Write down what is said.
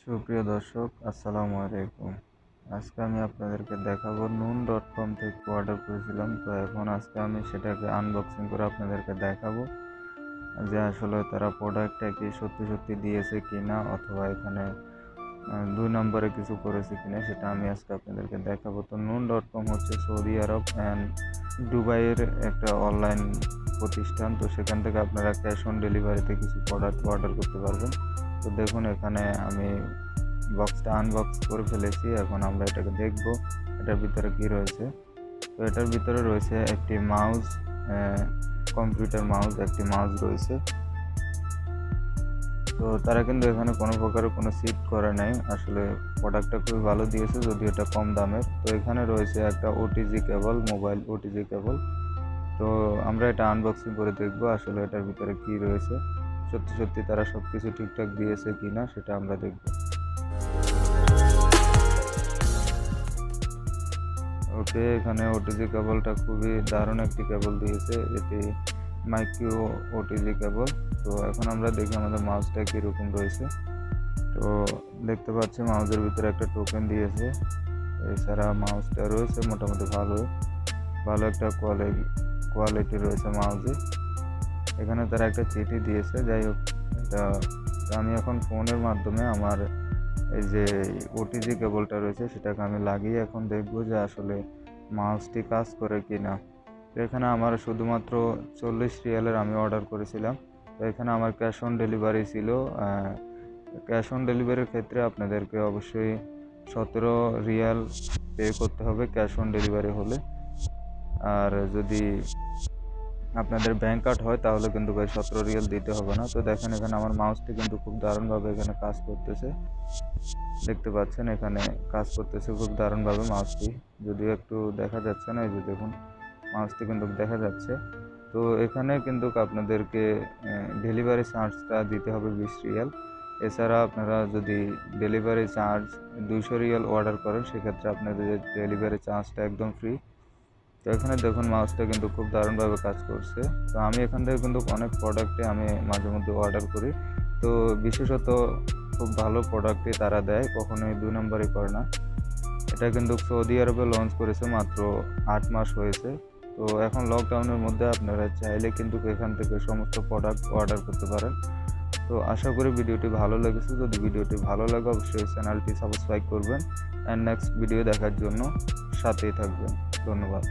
সুপ্রিয় দর্শক, আসসালামু আলাইকুম। আজকে আমি আপনাদেরকে দেখাবো noon.com থেকে অর্ডার করেছিলাম। তো এখন আজকে আমি সেটাকে আনবক্সিং করে আপনাদেরকে দেখাবো যে আসলে তারা প্রোডাক্টটা কি সত্যি সত্যি দিয়েছে কিনা, অথবা এখানে 2 নম্বরে কিছু করেছে কিনা, সেটা আমি আজকে আপনাদেরকে দেখাবো। তো noon.com হচ্ছে সৌদি আরব অ্যান্ড দুবাইয়ের একটা অনলাইন প্রতিষ্ঠান। তো সেখান থেকে আপনারা ক্যাশ অন ডেলিভারিতে কিছু প্রোডাক্ট অর্ডার করতে পারবেন। তো দেখুন, এখানে আমি বক্সটা আনবক্স করে ফেলেছি। এখন আমরা এটাকে দেখব এটার ভিতরে কি রয়েছে। তো এটার ভিতরে রয়েছে একটি মাউস, কম্পিউটার মাউস, একটি মাউস রয়েছে। তো তারা কিন্তু এখানে কোনো প্রকারের কোনো শিফট করে নাই। আসলে প্রোডাক্টটা খুবই ভালো দিয়েছে, যদিও এটা কম দামের। তো এখানে রয়েছে একটা ওটিজি কেবল, মোবাইল ওটিজি কেবল। তো আমরা এটা আনবক্সিং করে দেখব আসলে এটার ভিতরে কি রয়েছে, সত্যি সত্যি তারা সব কিছু ঠিকঠাক দিয়েছে কিনা সেটা আমরা দেখব। ওকে, এখানে ওটিজি কেবলটা খুবই দারুণ একটি কেবল দিয়েছে। এটি মাইক্রো ওটিজি কেবল। তো এখন আমরা দেখি আমাদের মাউসটা কীরকম রয়েছে। তো দেখতে পাচ্ছি মাউসের ভিতরে একটা টোকেন দিয়েছে। এছাড়া মাউসটা রয়েছে মোটামুটি ভালো একটা কোয়ালিটি রয়েছে মাউসে। এখানে তারা একটা চিঠি দিয়েছে। যাই হোক, এটা আমি এখন ফোনের মাধ্যমে আমার এই যে ওটিজি কেবলটা রয়েছে সেটাকে আমি লাগিয়ে এখন দেখব যে আসলে মাউসটি কাজ করে কি না। তো এখানে আমার শুধুমাত্র 40 রিয়ালের আমি অর্ডার করেছিলাম। তো এখানে আমার ক্যাশ অন ডেলিভারি ছিল। ক্যাশ অন ডেলিভারির ক্ষেত্রে আপনাদেরকে অবশ্যই 17 রিয়াল পে করতে হবে ক্যাশ অন ডেলিভারি হলে। আর যদি আপনাদের ব্যাংক কার্ড হয় তাহলে কিন্তু 17 রিয়াল দিতে হবে না। তো দেখেন, এখানে আমার মাউসটি কিন্তু খুব দারুণভাবে এখানে কাজ করতেছে। দেখতে পাচ্ছেন এখানে কাজ করতেছে খুব দারুণভাবে মাউসটি, যদিও একটু দেখা যাচ্ছে না। এই যে দেখুন, মাউসটি কিন্তু দেখা যাচ্ছে। তো এখানে কিন্তু আপনাদেরকে ডেলিভারি চার্জটা দিতে হবে 20 রিয়াল। এছাড়া আপনারা যদি ডেলিভারি চার্জ 200 রিয়াল অর্ডার করেন সেক্ষেত্রে আপনাদের ডেলিভারি চার্জটা একদম ফ্রি। তো এখানে দেখুন মাউসটা কিন্তু খুব দারুণভাবে কাজ করছে। তো আমি এখান থেকে কিন্তু অনেক প্রোডাক্টে আমি মাঝে মধ্যে অর্ডার করি। তো বিশেষত খুব ভালো প্রোডাক্টই তারা দেয়, কখনোই 2 নম্বরই করে না। এটা কিন্তু সৌদি আরবে লঞ্চ করেছে মাত্র 8 মাস হয়েছে। তো এখন লকডাউনের মধ্যে আপনারা চাইলে কিন্তু এখান থেকে সমস্ত প্রোডাক্ট অর্ডার করতে পারেন। তো আশা করি ভিডিওটি ভালো লেগেছে। যদি ভিডিওটি ভালো লাগে অবশ্যই চ্যানেলটি সাবস্ক্রাইব করবেন অ্যান্ড নেক্সট ভিডিও দেখার জন্য সাথেই থাকবেন। ধন্যবাদ।